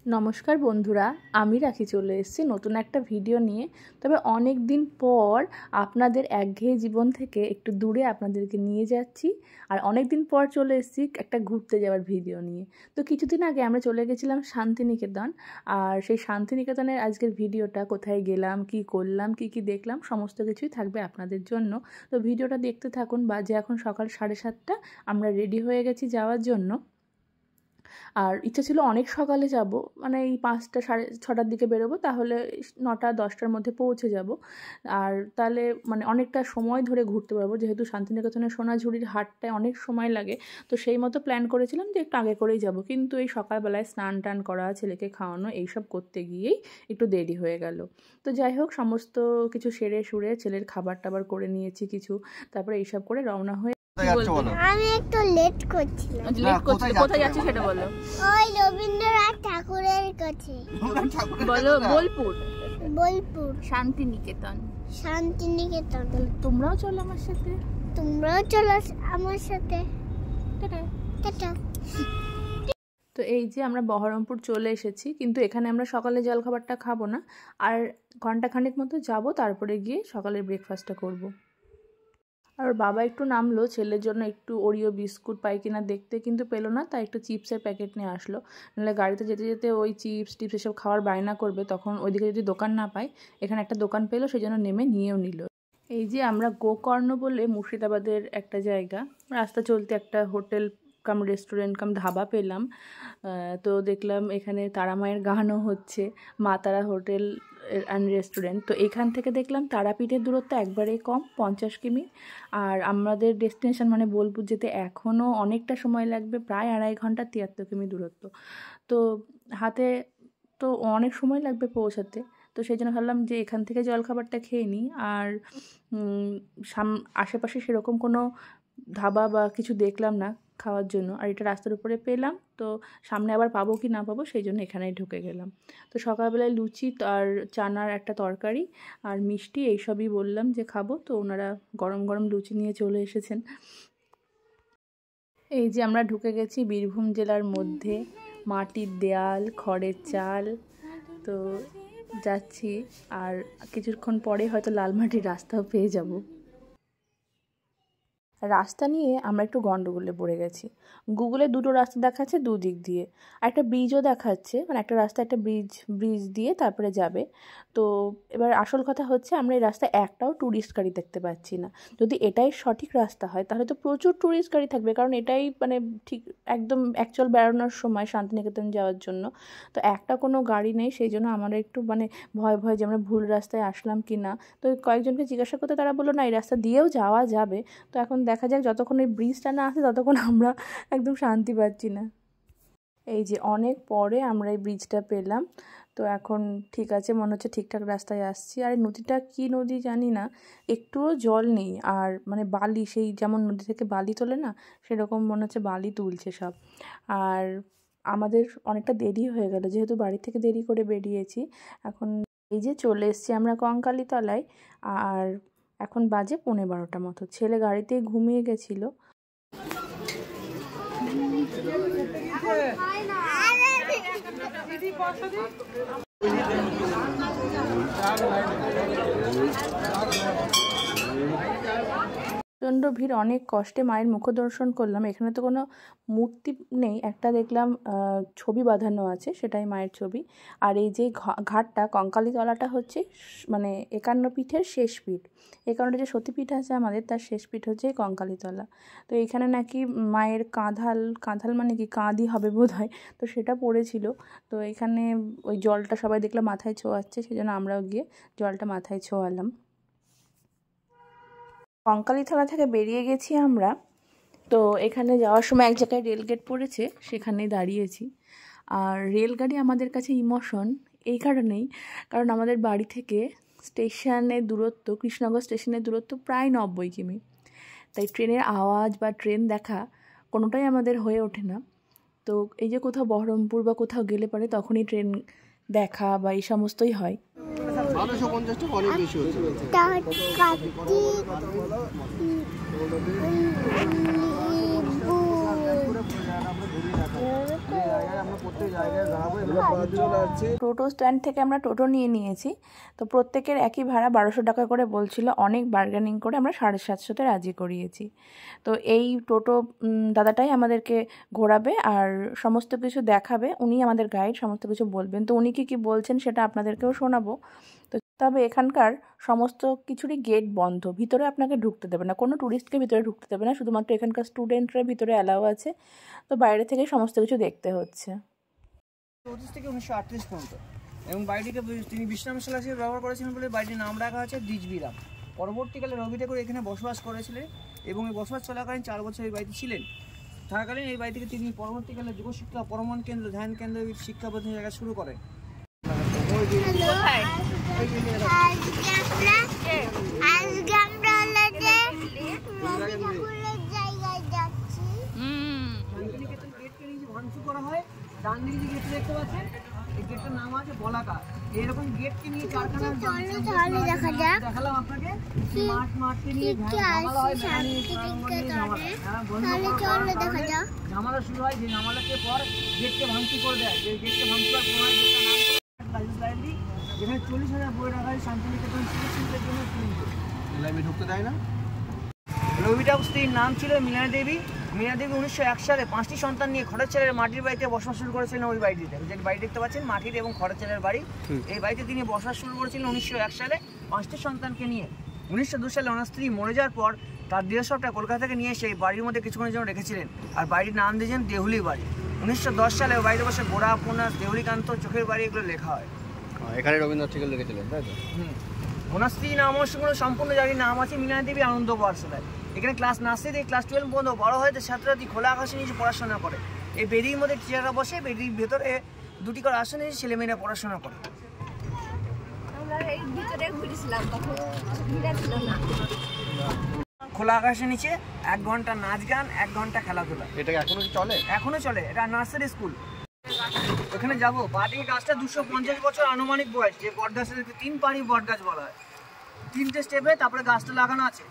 নমস্কার বন্ধুরা, আমি রাখি চলে এসেছি নতুন একটা ভিডিও নিয়ে। তবে অনেক দিন পর আপনাদের একঘেয়ে জীবন থেকে একটু দূরে আপনাদেরকে নিয়ে যাচ্ছি। আর অনেক দিন পর চলে এসেছি একটা ঘুরতে যাওয়ার ভিডিও নিয়ে। তো কিছুদিন আগে আমরা চলে গেছিলাম শান্তিনিকেতন। আর সেই শান্তিনিকেতনের আজকের ভিডিওটা কোথায় গেলাম, কি করলাম, কি দেখলাম, সমস্ত কিছুই থাকবে আপনাদের জন্য। তো ভিডিওটা দেখতে থাকুন। বাজে এখন সকাল 7:30। আমরা রেডি হয়ে গেছি যাওয়ার জন্য। আর ইচ্ছা ছিল অনেক সকালে যাব, মানে এই 5টা 6:30 দিকে বেরোবো, তাহলে 9টা-10টার মধ্যে পৌঁছে যাব। আর তাহলে মানে অনেকটা সময় ধরে ঘুরতে পারবো, যেহেতু শান্তিনিকেতনের সোনাঝুরির হাটটায় অনেক সময় লাগে। তো সেই মতো প্ল্যান করেছিলাম যে একটু আগে করেই যাব, কিন্তু এই সকালবেলায় স্নান টান করা, ছেলেকে খাওয়ানো, এইসব করতে গিয়েই একটু দেরি হয়ে গেল। তো যাই হোক, সমস্ত কিছু সেরে সুরে ছেলের খাবার টাবার করে নিয়েছি কিছু, তারপরে এইসব করে রওনা হয়ে আমি একটু লেট করছিলাম। কোথায় যাচ্ছি সেটা বলো। ওই রবীন্দ্রনাথ ঠাকুরের কাছে। বলো বোলপুর। বোলপুর শান্তিনিকেতন। শান্তিনিকেতন। তোমরাও চলো আমার সাথে। তোমরাও চলো আমার সাথে। Tata tata. তো এই যে আমরা বহরমপুর চলে এসেছি, কিন্তু এখানে আমরা সকালে জলখাবারটা খাবো না, আর ঘন্টাখানেক মতো যাব, তারপরে গিয়ে সকালের ব্রেকফাস্টটা করব। আর বাবা একটু নামলো ছেলের জন্য একটু ওরিও বিস্কুট পাই কিনা দেখতে, কিন্তু পেলো না, তাই একটু চিপসের প্যাকেট নিয়ে আসলো। নাহলে গাড়িতে যেতে যেতে ওই চিপস টিপস এসব খাওয়ার বায়না করবে, তখন ওইদিকে যদি দোকান না পায়, এখানে একটা দোকান পেলো, সেই জন্য নেমে নিয়েও নিল। এই যে আমরা গোকর্ণ বলে মুর্শিদাবাদের একটা জায়গা, রাস্তা চলতে একটা হোটেল কাম রেস্টুরেন্ট কাম ধাবা পেলাম। তো দেখলাম এখানে তারা মায়ের গানও হচ্ছে, মা তারা হোটেল অ্যান্ড রেস্টুরেন্ট। তো এখান থেকে দেখলাম তারাপীঠের দূরত্ব একবারেই কম, 50 কিমি। আর আমাদের ডেস্টিনেশন মানে বোলপুর যেতে এখনও অনেকটা সময় লাগবে, প্রায় 2.5 ঘন্টা, 73 কিমি দূরত্ব। তো হাতে তো অনেক সময় লাগবে পৌঁছাতে। তো সেই জন্য ভাবলাম যে এখান থেকে জলখাবারটা খেয়ে নিই। আর আশেপাশে সেরকম কোনো ধাবা বা কিছু দেখলাম না খাওয়ার জন্য, আর এটা রাস্তার উপরে পেলাম, তো সামনে আবার পাবো কি না পাবো, সেই জন্য এখানেই ঢুকে গেলাম। তো সকালবেলায় লুচি আর চানার একটা তরকারি আর মিষ্টি এইসবই বললাম যে খাবো, তো ওনারা গরম গরম লুচি নিয়ে চলে এসেছেন। এই যে আমরা ঢুকে গেছি বীরভূম জেলার মধ্যে, মাটির দেয়াল, খড়ের চাল। তো যাচ্ছি, আর কিছুক্ষণ পরে হয়তো লালমাটির রাস্তাও পেয়ে যাব। রাস্তা নিয়ে আমরা একটু গন্ডগোলে পড়ে গেছি। গুগলে দুটো রাস্তা দেখাচ্ছে দুদিক দিয়ে, আর একটা ব্রিজও দেখাচ্ছে, মানে একটা রাস্তা একটা ব্রিজ দিয়ে তারপরে যাবে। তো এবার আসল কথা হচ্ছে আমরা এই রাস্তায় একটাও ট্যুরিস্ট গাড়ি দেখতে পাচ্ছি না। যদি এটাই সঠিক রাস্তা হয় তাহলে তো প্রচুর ট্যুরিস্ট গাড়ি থাকবে, কারণ এটাই মানে ঠিক একদম অ্যাকচুয়াল বেড়ানোর সময় শান্তিনিকেতন যাওয়ার জন্য। তো একটা কোনো গাড়ি নেই, সেই জন্য আমরা একটু মানে ভয় যে আমরা ভুল রাস্তায় আসলাম কি না। তো কয়েকজনকে জিজ্ঞাসা করতে তারা বললো না, এই রাস্তা দিয়েও যাওয়া যাবে। তো এখন দেখা যাক, যতক্ষণ এই ব্রিজটা না আসে ততক্ষণ আমরা একদম শান্তি পাচ্ছি না। এই যে অনেক পরে আমরা এই ব্রিজটা পেলাম, তো এখন ঠিক আছে, মনে হচ্ছে ঠিকঠাক রাস্তায় আসছি। আর এই নদীটা কী নদী জানি না, একটুও জল নেই, আর মানে বালি, সেই যেমন নদী থেকে বালি তোলে না, সেরকম মনে হচ্ছে বালি তুলছে সব। আর আমাদের অনেকটা দেরি হয়ে গেল, যেহেতু বাড়ি থেকে দেরি করে বেরিয়েছি। এখন এই যে চলে এসেছি আমরা কঙ্কালীতলায়, আর এখন বাজে 11:15 মতো। ছেলে গাড়িতেই ঘুমিয়ে গেছিলো। প্রচণ্ড ভিড়, অনেক কষ্টে মায়ের মুখ দর্শন করলাম। এখানে তো কোনো মূর্তি নেই, একটা দেখলাম ছবি বাঁধানো আছে, সেটাই মায়ের ছবি। আর এই যে ঘাটটা, কঙ্কালীতলাটা হচ্ছে মানে 51 পীঠের শেষ পীঠ। এই কারণে যে সতীপীঠ আছে আমাদের, তার শেষ পীঠ হচ্ছে কঙ্কালীতলা। তো এখানে নাকি মায়ের কাঁধাল মানে কি কাঁধই হবে বোধ হয়, তো সেটা পড়েছিল। তো এখানে ওই জলটা সবাই দেখলাম মাথায় ছোঁয়াচ্ছে, সেজন্য আমরাও গিয়ে জলটা মাথায় ছোঁয়ালাম। কঙ্কালীতলা থেকে বেরিয়ে গেছি আমরা। তো এখানে যাওয়ার সময় এক জায়গায় রেলগেট পড়েছে, সেখানেই দাঁড়িয়েছি। আর রেলগাড়ি আমাদের কাছে ইমোশন এই কারণেই, কারণ আমাদের বাড়ি থেকে স্টেশনের দূরত্ব, কৃষ্ণনগর স্টেশনের দূরত্ব প্রায় 90 কিমি। তাই ট্রেনের আওয়াজ বা ট্রেন দেখা কোনোটাই আমাদের হয়ে ওঠে না। তো এই যে কোথাও বহরমপুর বা কোথাও গেলে পরে তখনই ট্রেন দেখা বা এই সমস্তই হয়। 1250 অনেক বেশি হচ্ছে। টোটো স্ট্যান্ড থেকে আমরা টোটো নিয়ে নিয়েছি। তো প্রত্যেকের একই ভাড়া 1200 টাকা করে বলছিল। অনেক বার্গেনিং করে আমরা 750-তে রাজি করিয়েছি। তো এই টোটো দাদাটাই আমাদেরকে ঘোরাবে আর সমস্ত কিছু দেখাবে। উনি আমাদের গাইড, সমস্ত কিছু বলবেন। তো উনি কী বলছেন সেটা আপনাদেরকেও শোনাবো। তো তবে এখানকার সমস্ত কিছুরই গেট বন্ধ, ভিতরে আপনাকে ঢুকতে দেবে না, কোনো ট্যুরিস্টকে ভিতরে ঢুকতে দেবে না, শুধুমাত্র এখানকার স্টুডেন্টরা ভিতরে অ্যালাউ আছে। তো বাইরে থেকে সমস্ত কিছু দেখতে হচ্ছে। 1935 থেকে 1938 পর্যন্ত এবং বাড়িটিকে তিনি বিশ্রামশালা হিসেবে ব্যবহার করেছিলেন বলে বাড়িটির নাম রাখা হচ্ছে দ্বিজবিরাম। পরবর্তীকালে রবি ঠাকুর এখানে বসবাস করেছিলেন এবং এই বসবাস চলাকালীন 4 বছর এই বাড়িতে ছিলেন। থাকাকালীন এই বাড়ি থেকে তিনি পরবর্তীকালে যুবশিক্ষা পরমান কেন্দ্র, ধ্যান কেন্দ্র, শিক্ষা প্রতিষ্ঠান জায়গা শুরু করেন। করা হয় ডান দিকে যে গেট দেখতে পাচ্ছেন, এই গেটটার নাম আছে বলাকা। এইরকম গেটকে নিয়ে চারখানা দেখালাম আপনাকে। মাঠকে নিয়ে ঝামেলা শুরু হয়, যে ঝামেলাকে পর গেটকে ভাঙচুর করে দেয়। যে গেটকে ভাঙচুর করার যেখানে 40,000 বই রাখা হয় শান্তিনিকেতন শিল্পের জন্য ঢুকতে দেয় না। রবি ঠাকুর স্ত্রীর নাম ছিল মীনা দেবী। মীনা দেবী 1901 সালে 5টি সন্তান নিয়ে খড়ের মাটির বাড়িতে বসবাস শুরু করেছিলেন। ওই বাড়িটিতে যে বাড়ি দেখতে পাচ্ছেন মাটির এবং খড়ের বাড়ি, এই বাড়িতে তিনি বসবাস শুরু করেছিলেন 1901 সালে 5টি সন্তানকে নিয়ে। 1902 সালে ওনার স্ত্রী মরে যাওয়ার পর তার দেহসবটা কলকাতা থেকে নিয়ে এসে বাড়ির মধ্যে কিছুক্ষণের জন্য রেখেছিলেন আর বাড়ির নাম দিয়েছেন দেহুলি বাড়ি। 1910 সালে ওই বাড়িতে বসে গোড়া, উপন্যাস, দেহুলিকান্ত, চোখের বাড়ি এগুলো লেখা হয়। এখানে রবীন্দ্রনাথ ঠাকুর লিখেছিলেন, তাই তো? ওনার স্ত্রী নাম সম্পূর্ণ জায়গার নাম আছে মীনা দেবী আনন্দ পাঠশালায়। এখানে ক্লাস নার্সারি থেকে ক্লাস 12 পর্যন্ত বড় হয়তো ছাত্রছাত্রী খোলা আকাশে নিচে পড়াশোনা করে। এই বেদির মধ্যে টিচাররা বসে, বেদির ভেতরে 2টি করে আসনে ছেলেমেয়েরা পড়াশোনা করে। খোলা আকাশের নিচে 1 ঘন্টা নাচ গান, 1 ঘন্টা খেলাধুলা। এটা এখনো চলে? এখনো চলে, এটা নার্সারি স্কুল। ওখানে যাবো। বাটির গাছটা 250 বছর আনুমানিক বয়স। যে বট গাছের 3 পাড়ি বট গাছ বলা হয়, 3টে স্টেপে তারপরে গাছটা লাগানো আছে।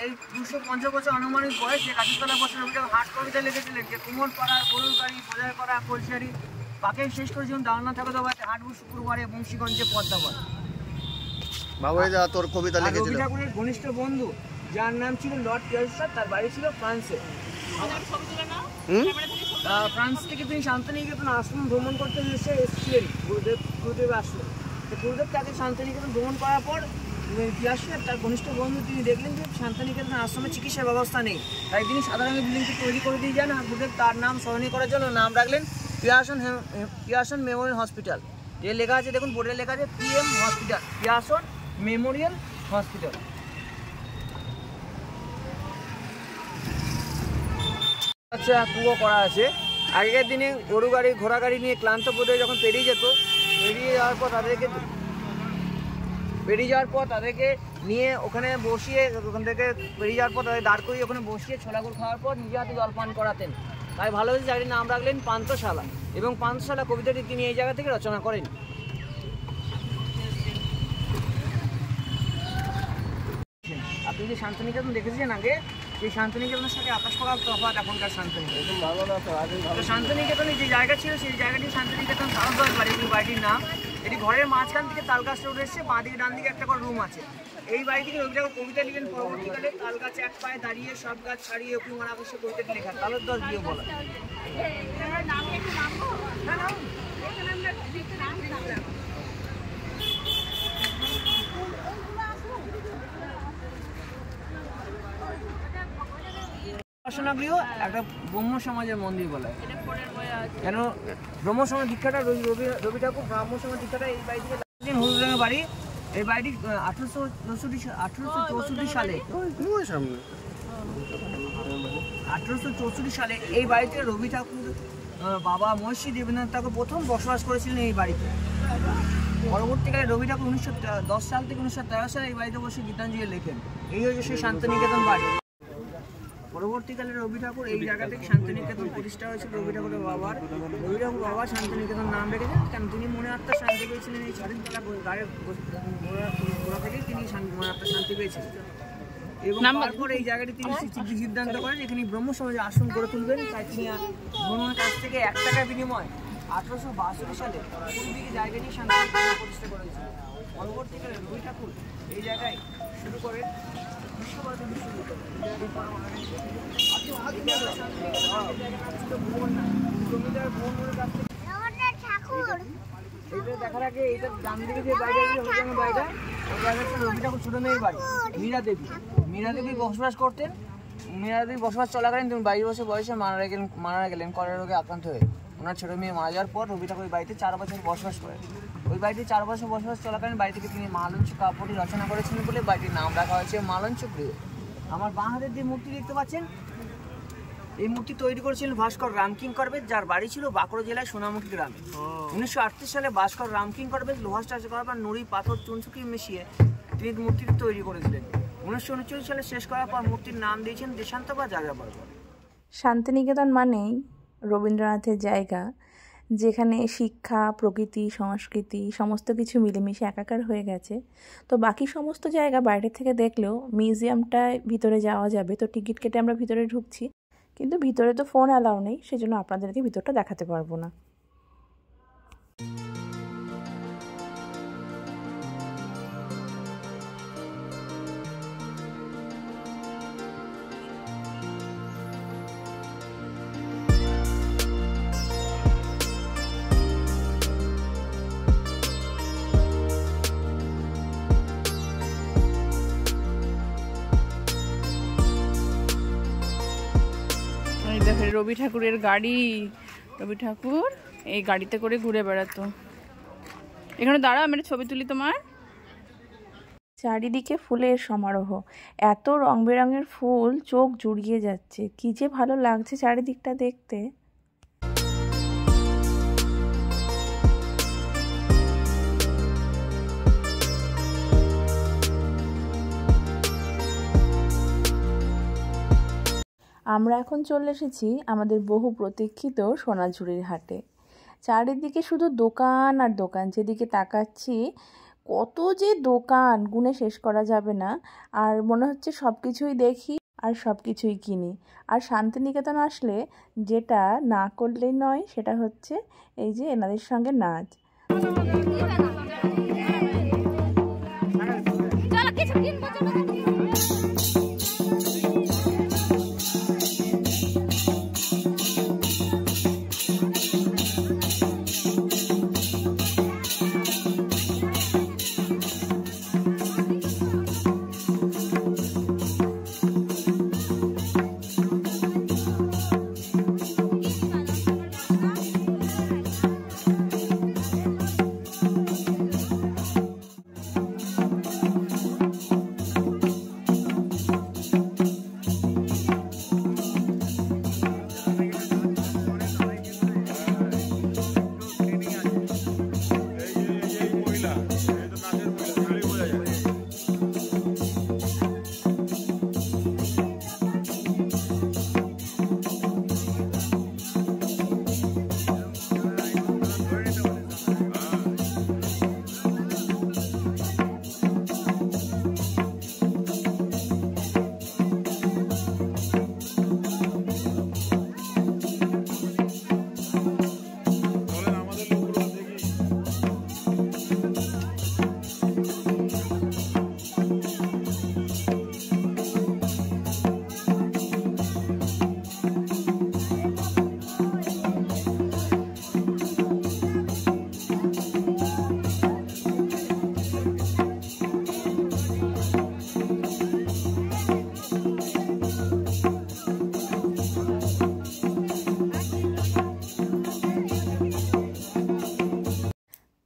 এই 250 বছর আনুমানিক বয়স। যে গাছের তলা বছর হাট কবিতা লিখেছিলেন যে কুমোর পাড়া, গরুর গাড়ি, বোঝাই করা, কলসারি, পাকে শেষ করেছিলেন দাঁড়ানো থাকে তো হাটবু শুক্রবারে বংশীগঞ্জে পদ্মাবত। বাবা যা তোর কবিতা লিখেছিল। রবি ঠাকুরের ঘনিষ্ঠ বন্ধু যার নাম ছিল লর্ড কেলসার, তার বাড়ি ছিল ফ্রান্সে। ফ্রান্স থেকে তিনি শান্তিনিকেতন আশ্রম ভ্রমণ করতে এসেছিলেন গুরুদেব আশ্রম। গুরুদেব তাকে শান্তিনিকেতন ভ্রমণ করার পর তার ঘনিষ্ঠ বন্ধু তিনি দেখলেন যে শান্তিনিকেতন আশ্রমে চিকিৎসার ব্যবস্থা নেই, তাই তিনি সাধারণ বিল্ডিংটি তৈরি করে দিয়ে যান। আর গুরুদেব তার নাম স্মরণীয় করার জন্য নাম রাখলেন পিয়ারসন মেমোরিয়াল হসপিটাল। যে লেখা আছে দেখুন, বোর্ডে লেখা আছে PM hospital, Pearson Memorial hospital. আচ্ছা, কুয়ো করা আছে। আগেকার দিনে গরু গাড়ি, ঘোড়া গাড়ি নিয়ে ক্লান্ত বোধে যখন পেরিয়ে যেত, পেরিয়ে যাওয়ার পর তাদেরকে নিয়ে ওখানে বসিয়ে, ওখান থেকে বেরিয়ে যাওয়ার পর তাদের দাঁড় করিয়ে ওখানে বসিয়ে ছোলাগুড় খাওয়ার পর নিজে হাতে জলপান করাতেন। তাই ভালো হয়েছে জায়গাটির নাম রাখলেন পান্থশালা। এবং পান্থশালা কবিতাটি তিনি এই জায়গা থেকে রচনা করেন। আপনি যে শান্তিনিকেতন দেখেছেন আগে, সেই শান্তিনিকেতনের সাথে আকাশ পাতাল তফাৎ এখনকার শান্তিনিকেতন। তো শান্তিনিকেতনে যে জায়গা ছিল সেই জায়গাটি শান্তিনিকেতন তারকদাস বাড়ি, এই বাড়িটির নাম। এটি ঘরের মাঝখান থেকে তালগাছ রোড এসছে, বাঁ দিকে ডান দিকে একটা করে রুম আছে। এই বাড়ি থেকে রবি ঠাকুর কবিতা লিখেন। পরবর্তীকালে তাল গাছ এক পায়ে দাঁড়িয়ে সব গাছ ছাড়িয়ে উঁকি মারা বসে কবিতাটি লেখা, তালদাস বিয়ে বলা। উপাসনা গৃহ একটা ব্রহ্ম সমাজের মন্দির বলা হয়। কেন ব্রহ্ম সমাজ দীক্ষাটা রবি ঠাকুর ব্রাহ্ম সমাজ দীক্ষাটা এই বাড়ি থেকে হলুদ রঙের বাড়ি। এই বাড়িটি 1864 সালে এই বাড়িতে রবি ঠাকুর বাবা মহর্ষি দেবেন্দ্রনাথ ঠাকুর প্রথম বসবাস করেছিলেন এই বাড়িতে। পরবর্তীকালে রবি ঠাকুর 1910 সাল থেকে 1913 সালে এই বাড়িতে বসে গীতাঞ্জলি লেখেন। এই হচ্ছে সেই শান্তিনিকেতন বাড়ি। পরবর্তীকালে রবি ঠাকুর এই জায়গা থেকে শান্তিনিকেতন প্রতিষ্ঠা হয়েছিল। রবি ঠাকুরের বাবা শান্তিনিকেতন নাম রেখেছেন, কারণ তিনি মনে আত্মার শান্তি পেয়েছিলেন। এই স্বাধীনতা গায়ে গোড়া থেকেই তিনি মনে আত্মার শান্তি পেয়েছিলেন। এবং তারপর এই জায়গাটি তিনি সিদ্ধান্ত করেন এখানে ব্রহ্ম সমাজে আশ্রম করে তুলবেন। তাই তিনি ব্রহ্মার কাছ থেকে 1 টাকার বিনিময়ে 1862 সালে পূর্বদিকে জায়গাটি শান্তিনিকেতন প্রতিষ্ঠা করেছিল। পরবর্তীকালে রবি ঠাকুর এই জায়গায় শুরু করেন বিশ্বভারতী বিশ্ববিদ্যালয়। দেখার আগে এটা ডান দিকে যে বাড়িটা বাড়িটা ওই জায়গাটা রবি ঠাকুর ছোট মেয়ের বাড়ি। মীরা দেবী বসবাস করতেন। মীরা দেবী বসবাস চলাকালীন তিনি 22 বছর বয়সে মারা গেলেন কলেরা রোগে আক্রান্ত হয়ে। ওনার ছোট মেয়ে মারা যাওয়ার পর রবি ঠাকুর ওই বাড়িতে 4 বছর বসবাস করেন। ওই বাড়িতে 4 বছর বসবাস চলাকালীন বাড়ি থেকে তিনি মালঞ্চ কাব্যটি রচনা করেছিলেন বলে বাড়িটির নাম রাখা হয়েছে মালঞ্চ গৃহ। আমার বাঁ হাতের যে মূর্তি দেখতে পাচ্ছেন এই মূর্তি তৈরি করেছিলেন ভাস্কর রামকিঙ্করবেদ, যার বাড়ি ছিল বাঁকুড়া জেলায় সোনামুখী গ্রামে। 1938 সালে ভাস্কর রামকিঙ্করবেদ লোহা স্টার্চ করার পর নুড়ি পাথর চুনচুকি মিশিয়ে তিনি মূর্তিটি তৈরি করেছিলেন। 1939 সালে শেষ করার পর মূর্তির নাম দিয়েছেন দেশান্ত বা যাযাবর। শান্তিনিকেতন মানেই রবীন্দ্রনাথের জায়গা, যেখানে শিক্ষা, প্রকৃতি, সংস্কৃতি সমস্ত কিছু মিলেমিশে একাকার হয়ে গেছে। তো বাকি সমস্ত জায়গা বাইরে থেকে দেখলেও মিউজিয়ামটায় ভিতরে যাওয়া যাবে। তো টিকিট কেটে আমরা ভিতরে ঢুকছি, কিন্তু ভিতরে তো ফোন অ্যালাউ নেই, সেজন্য আপনাদেরকে ভিতরটা দেখাতে পারবো না। দেখো রবি ঠাকুরের গাড়ি, রবি ঠাকুর এই গাড়িতে করে ঘুরে বেড়াতো। এখানে দাঁড়াও, আমি ছবি তুলি তোমার। চারিদিকে ফুলের সমারোহ, এত রং বেরঙের ফুল চোখ জুড়িয়ে যাচ্ছে, কি যে ভালো লাগছে চারিদিকটা দেখতে। আমরা এখন চলে এসেছি আমাদের বহু প্রতীক্ষিত সোনাঝুরির হাটে। চারিদিকে শুধু দোকান আর দোকান, যেদিকে তাকাচ্ছি কত যে দোকান, গুণে শেষ করা যাবে না। আর মনে হচ্ছে সব কিছুই দেখি আর সব কিছুই কিনি। আর শান্তিনিকেতন আসলে যেটা না করলেই নয় সেটা হচ্ছে এই যে এনাদের সঙ্গে নাচ।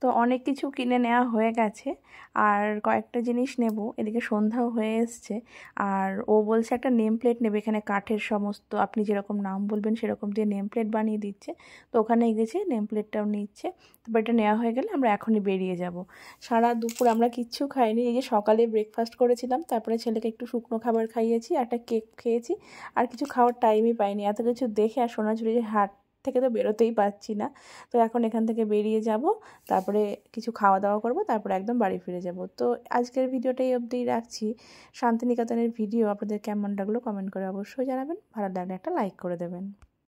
তো অনেক কিছু কিনে নেওয়া হয়ে গেছে, আর কয়েকটা জিনিস নেব। এদিকে সন্ধ্যাও হয়ে এসছে, আর ও বলছে একটা নেম প্লেট নেবে, এখানে কাঠের সমস্ত আপনি যেরকম নাম বলবেন সেরকম দিয়ে নেম প্লেট বানিয়ে দিচ্ছে। তো ওখানে গেছে, নেম প্লেটটাও নিচ্ছে। তারপর এটা নেওয়া হয়ে গেলে আমরা এখনই বেরিয়ে যাব। সারা দুপুর আমরা কিচ্ছু খাইনি, এই যে সকালে ব্রেকফাস্ট করেছিলাম, তারপরে ছেলেকে একটু শুকনো খাবার খাইয়েছি, একটা কেক খেয়েছি, আর কিছু খাওয়ার টাইমই পাইনি। এত কিছু দেখে আর সোনাঝুরির হাট থেকে তো বেরোতেই পারছি না। তো এখন এখান থেকে বেরিয়ে যাব, তারপরে কিছু খাওয়া দাওয়া করব, তারপরে একদম বাড়ি ফিরে যাব। তো আজকের ভিডিওটা এই অবধিই রাখছি। শান্তিনিকেতনের ভিডিও আপনাদের কেমন লাগলো কমেন্ট করে অবশ্যই জানাবেন, ভালো লাগলে একটা লাইক করে দেবেন।